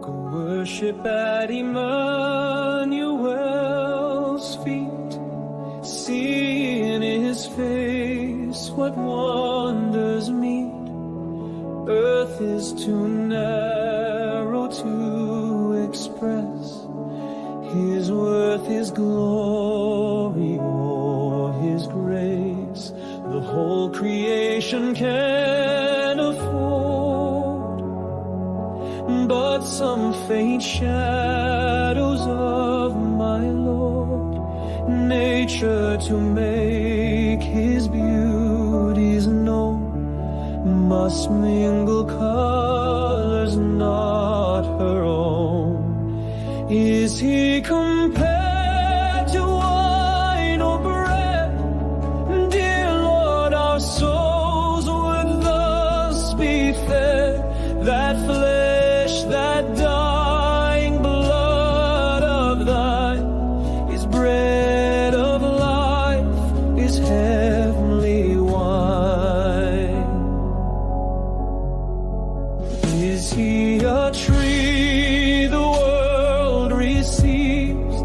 Go worship at Emmanuel's feet. See in his face what wonders meet. Earth is too narrow to express his worth, his glory, or his grace. The whole creation can afford but some faint shadows of my Lord. Nature to make his beauties known must mingle colors not her own. Is he compared to wine or bread? Dear Lord, our souls would thus be fed. That flesh, that dying blood of thine is bread of life, is heavenly wine. Is he a tree the world receives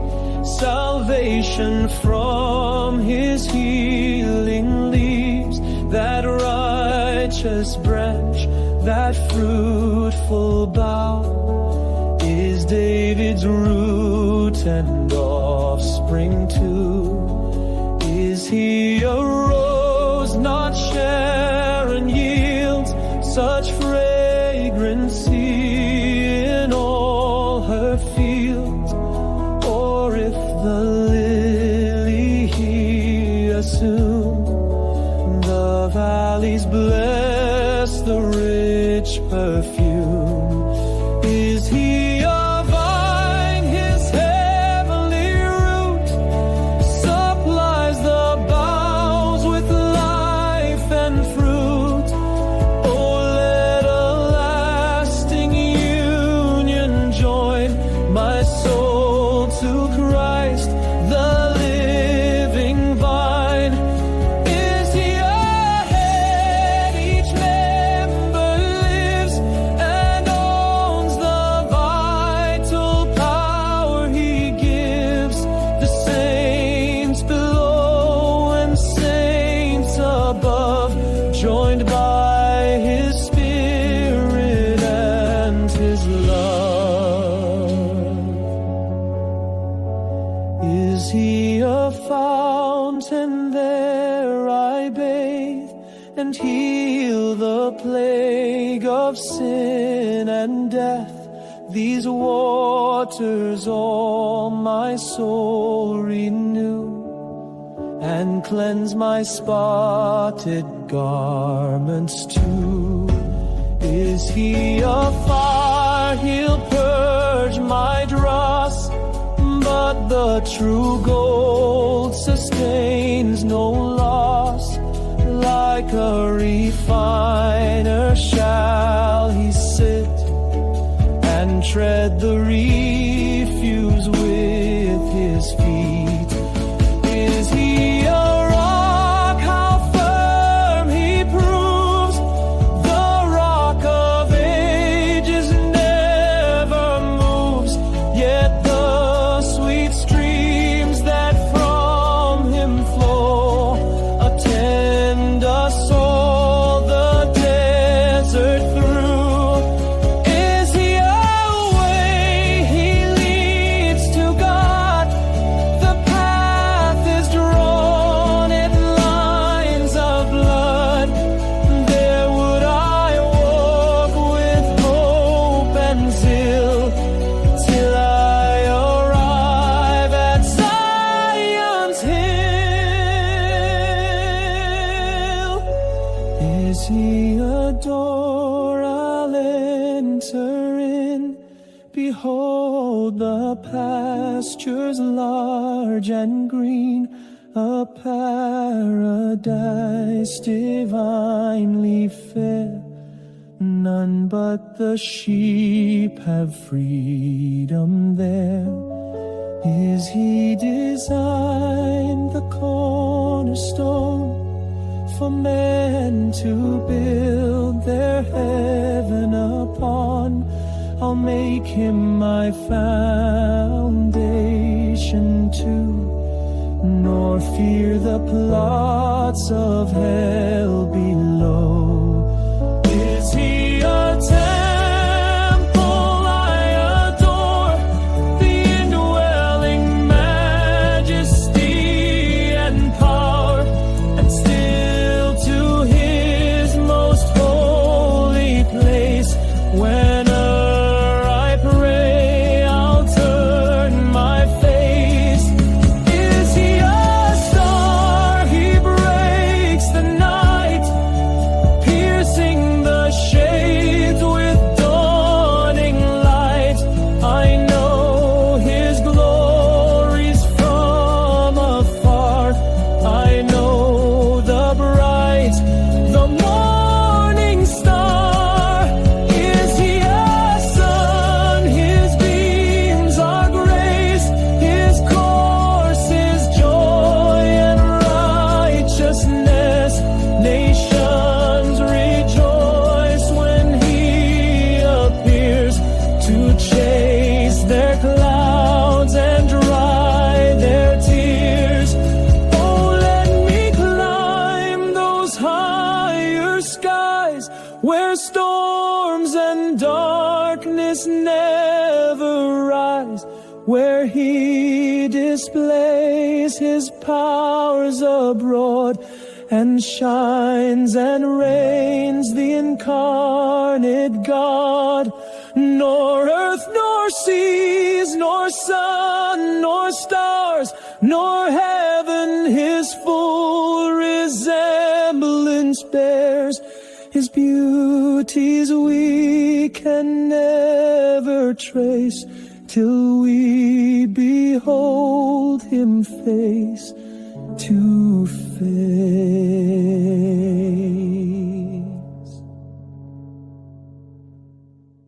salvation from his healing leaves? That righteous branch, that fruitful bough, is David's root and offspring too. Is he a rose not Sharon yields such fragrancy in all her fields? Or if the lily he assumed, the valleys bless the rich perfume. Is he a vine, his heavenly root supplies the boughs with life and fruit? Oh, let a lasting union join my soul to Christ, the living vine. Is he a head each member lives and owns the vital power he gives? The saints below and saints above, joined by his spirit and his love. Is he a fountain? There I bathe and heal the plague of sin and death. These waters all my soul renew and cleanse my spotted garments too. Is he a fire? He'll purge my dross, but the true gold sustains no loss. Like a refiner shall he sit and tread the refuse with his feet. Is he a rock? How firm he proves! The rock of ages never moves, yet the sweet streams that from him flow attend us all the desert through. Is he a way he leads to God? The path is drawn in lines of blood. There would I walk with hope and zeal till I arrive at Zion's hill. Is he a door I'll enter in? Behold the pastures large and green, a paradise divinely fair. None but the sheep have freedom there. Is he designed the cornerstone for men to build their heaven upon? I'll make him my foundation too, nor fear the plots of hell below. Is he a temple I adore, the indwelling majesty and power, and still to his most holy place, whene'er I pray, I'll turn my face. Is he a star? He breaks the night, piercing the shades with dawning light. I know his glories from afar. I know the bright, the morning star. Is he a sun? His beams are grace, his course is joy and righteousness. Nations rejoice when he appears to chase their clouds and dry their tears. Oh, let me climb those higher skies where storms and darkness never rise, where he displays his powers abroad and shines and reigns the incarnate God. Nor earth, nor seas, nor sun, nor stars, nor heaven his full resemblance bears. His beauties we can never trace, till we behold him face to face.